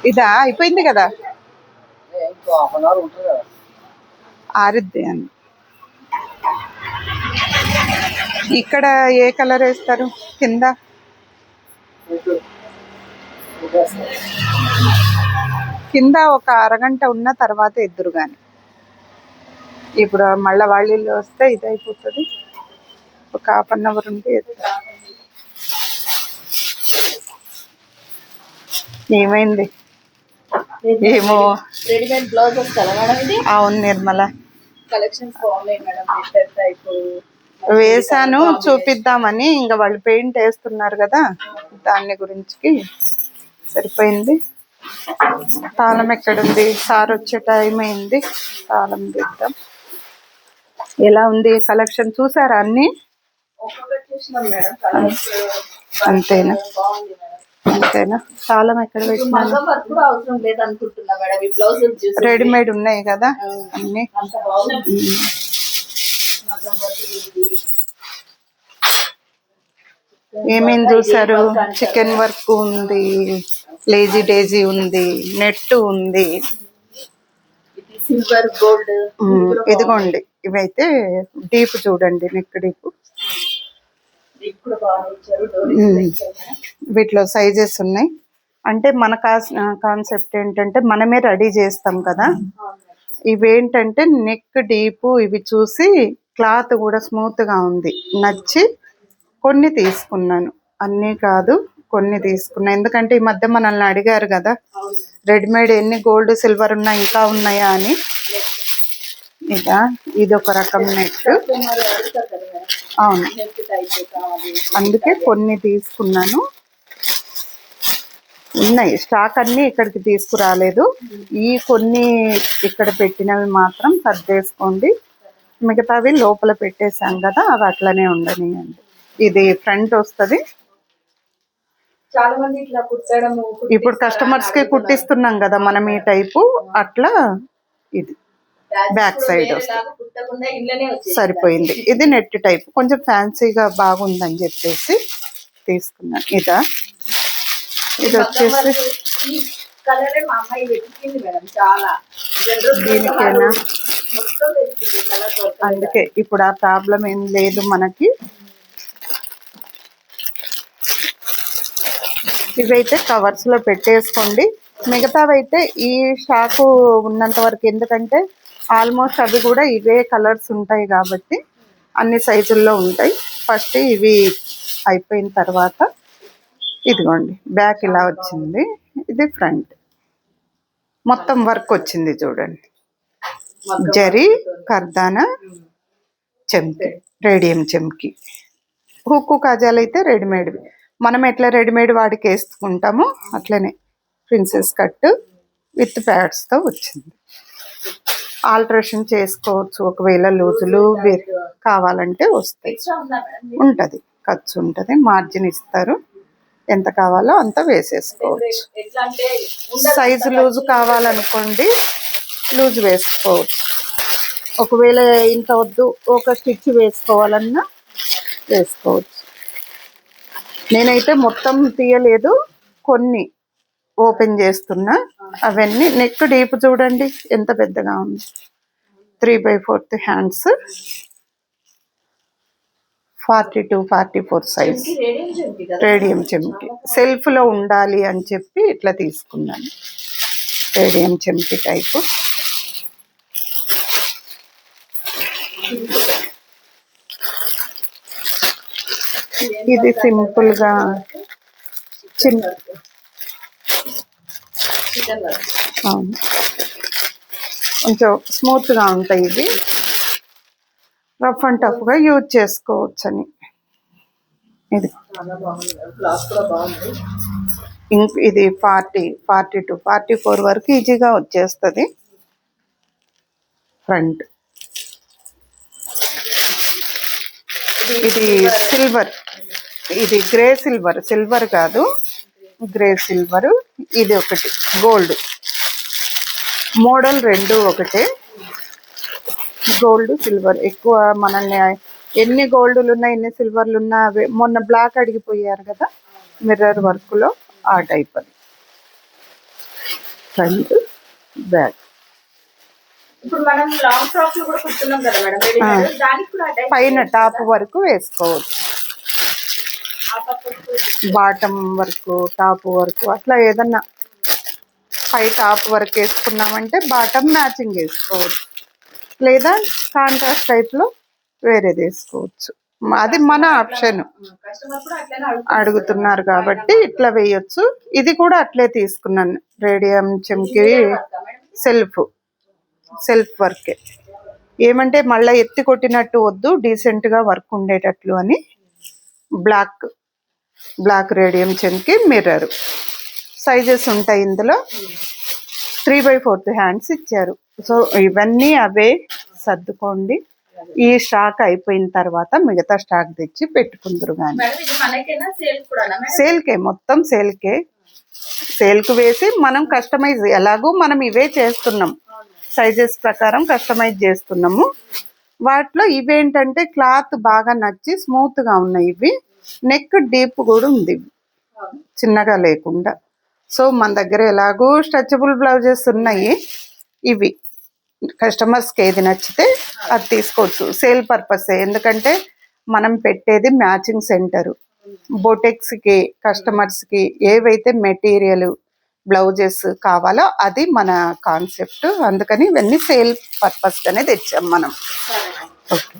ఇదా అయిపోయింది కదా, ఆరుద్ది అని. ఇక్కడ ఏ కలర్ వేస్తారు కింద? కింద ఒక అరగంట ఉన్న తర్వాత ఎద్దురు కానీ. ఇప్పుడు మళ్ళీ వాళ్ళు వస్తే ఇది అయిపోతుంది, ఒక ½ అవర్ ఉంటే ఎద్దురు. ఏమైంది ఏమో. రెడీమేడ్ బ్లౌజ్ వస్తారా మేడం ఇది? అవును నిర్మల, కలెక్షన్స్ బాగున్నాయి మేడం. వేసాను చూపిద్దామని, ఇంకా వాళ్ళు పెయింట్ వేస్తున్నారు కదా దాని గురించి సరిపోయింది. తాళం ఎక్కడుంది? సార్ వచ్చే టైం అయింది, తాళం తీద్దాం. ఎలా ఉంది కలెక్షన్? చూసారా అన్ని? అంతేనా? అంతేనా? తాళం ఎక్కడ పెట్టినాను? రెడీమేడ్ ఉన్నాయి కదా అన్ని. ఏమేమి చూసారు? చికెన్ వర్క్ ఉంది, లేజీ డేజీ ఉంది, నెట్ ఉంది, సిల్వర్ గోల్డ్. ఇదిగోండి ఇవైతే డీప్ చూడండి, నెక్ డీప్. వీటిలో సైజెస్ ఉన్నాయి. అంటే మన కాన్సెప్ట్ ఏంటంటే మనమే రెడీ చేస్తాం కదా. ఇవేంటంటే నెక్ డీప్, ఇవి చూసి క్లాత్ కూడా స్మూత్ గా ఉంది, నచ్చి కొన్ని తీసుకున్నాను. అన్నీ కాదు, కొన్ని తీసుకున్నా. ఎందుకంటే ఈ మధ్య మనల్ని అడిగారు కదా రెడీమేడ్ ఎన్ని గోల్డ్ సిల్వర్ ఉన్నాయి, ఇంకా ఉన్నాయా అని. ఇదా ఇది ఒక రకం నెట్. అవును, అందుకే కొన్ని తీసుకున్నాను. ఉన్నాయి స్టాక్, అన్ని ఇక్కడికి తీసుకురాలేదు. ఈ కొన్ని ఇక్కడ పెట్టినవి మాత్రం సర్దేసుకోండి, మిగతావి లోపల పెట్టేశాం కదా అవి అట్లనే ఉండనియండి. ఇది ఫ్రంట్ వస్తుంది. చాలా మంది ఇట్లా కుట్టడం, ఇప్పుడు కస్టమర్స్ కి కుట్టిస్తున్నాం కదా మనం ఈ టైపు, అట్లా ఇది బ్యాక్ సైడ్ వస్తుంది. సరిపోయింది. ఇది నెట్ టైప్, కొంచెం ఫ్యాన్సీగా బాగుందని చెప్పేసి తీసుకున్నాను. ఇదా ఇది వచ్చేసి దీనికేనా? అందుకే ఇప్పుడు ఆ ప్రాబ్లం ఏం లేదు మనకి. ఇవైతే కవర్స్ లో పెట్టేసుకోండి. మిగతావైతే ఈ స్టాకు ఉన్నంత వరకు, ఎందుకంటే ఆల్మోస్ట్ అవి కూడా ఇవే కలర్స్ ఉంటాయి కాబట్టి అన్ని సైజుల్లో ఉంటాయి. ఫస్ట్ ఇవి అయిపోయిన తర్వాత ఇదిగోండి బ్యాక్ ఇలా వచ్చింది, ఇది ఫ్రంట్ మొత్తం వర్క్ వచ్చింది చూడండి. జరీ కర్దానా చెంకి, రేడియం చెంకి. హుక్కు కాజాలు అయితే రెడీమేడ్వి, మనం ఎట్లా రెడీమేడ్ వాడికి వేసుకుంటామో అట్లనే ప్రిన్సెస్ కట్ విత్ ప్యాడ్స్తో వచ్చింది. ఆల్టరేషన్ చేసుకోవచ్చు, ఒకవేళ లూజులు కావాలంటే వస్తాయి. ఉంటుంది, ఖర్చు ఉంటుంది, మార్జిన్ ఇస్తారు, ఎంత కావాలో అంత వేసేసుకోవచ్చు. సైజు లూజు కావాలనుకోండి లూజ్ వేసుకోవచ్చు, ఒకవేళ ఇంత వద్దు ఒక స్టిచ్ వేసుకోవాలన్నా వేసుకోవచ్చు. నేనైతే మొత్తం తీయలేదు, కొన్ని ఓపెన్ చేస్తున్నా. అవన్నీ నెక్ డీప్ చూడండి ఎంత పెద్దగా ఉంది, 3/4 హ్యాండ్స్, 42-44 సైజ్ రేడియం చెంకి. సెల్ఫ్ లో ఉండాలి అని చెప్పి ఇట్లా తీసుకున్నాను, రేడియం చెంకి టైపు. ఇది సింపుల్ గా చిన్న, అవును కొంచెం స్మూత్ గా ఉంటాయి ఇవి, రఫ్ అండ్ టఫ్ గా యూజ్ చేసుకోవచ్చు అని. ఇది ఇది 40-44 వరకు ఈజీగా వచ్చేస్తుంది. ఫ్రంట్ ఇది సిల్వర్, ఇది గ్రే సిల్వర్, సిల్వర్ కాదు గ్రే సిల్వర్. ఇది ఒకటి గోల్డ్ మోడల్, రెండు ఒకటే, గోల్డ్ సిల్వర్. ఎక్కువ మనల్ని ఎన్ని గోల్డ్లు ఉన్నా ఎన్ని సిల్వర్లు ఉన్నా మొన్న బ్లాక్ అడిగిపోయారు కదా మిర్రర్ వర్క్ లో, ఆ టైప్ అది. Front back. ఇప్పుడు మనం లాంగ్ ఫ్రాక్ లో కూడా కుడుతున్నాం కదా మేడం రెడీమేడ్, దానికి కూడా అటాచ్ పైన టాప్ వరకు వేసుకోవచ్చు, ఆ పక్కకు కూడా. బాటమ్ వరకు టాప్ వరకు అట్లా ఏదన్నా పై టాప్ వరకు వేసుకున్నామంటే బాటమ్ మ్యాచింగ్ వేసుకోవచ్చు, లేదా కాంట్రాస్ట్ టైప్లో వేరేది వేసుకోవచ్చు. అది మన ఆప్షన్. కస్టమర్ కూడా అట్లనే అడుగుతున్నారు కాబట్టి ఇట్లా వేయొచ్చు. ఇది కూడా అట్లే తీసుకున్నాను, రేడియం చెమ్కి సెల్ఫ్ వర్కే. ఏమంటే మళ్ళీ ఎత్తి కొట్టినట్టు వద్దు, డీసెంట్గా వర్క్ ఉండేటట్లు అని బ్లాక్ రేడియం చెమ్కి మిర్రర్ సైజెస్ ఉంటాయి ఇందులో. 3/4 హ్యాండ్స్ ఇచ్చారు. సో ఇవన్నీ అవే సర్దుకోండి. ఈ స్టాక్ అయిపోయిన తర్వాత మిగతా స్టాక్ తెచ్చి పెట్టుకుందరు. కానీ మేడం ఇది మనకేనా సేల్ కూడా మేడం? సేల్కే, మొత్తం సేల్కు వేసి మనం కస్టమైజ్, ఎలాగో మనం ఇవే చేస్తున్నాం, సైజెస్ ప్రకారం కస్టమైజ్ చేస్తున్నాము. వాటిలో ఇవేంటంటే క్లాత్ బాగా నచ్చి స్మూత్గా ఉన్నాయి. ఇవి నెక్ డీప్ కూడా ఉంది, చిన్నగా లేకుండా. సో మన దగ్గర ఎలాగో స్ట్రెచబుల్ బ్లౌజెస్ ఉన్నాయి. ఇవి కస్టమర్స్కి ఏది నచ్చితే అది తీసుకోవచ్చు, సేల్ పర్పసే. ఎందుకంటే మనం పెట్టేది మ్యాచింగ్ సెంటరు. బొటెక్స్కి కస్టమర్స్కి ఏవైతే మెటీరియల్ బ్లౌజెస్ కావాలో అది మన కాన్సెప్ట్. అందుకని ఇవన్నీ సేల్ పర్పస్గానే తెచ్చాం మనం. ఓకే.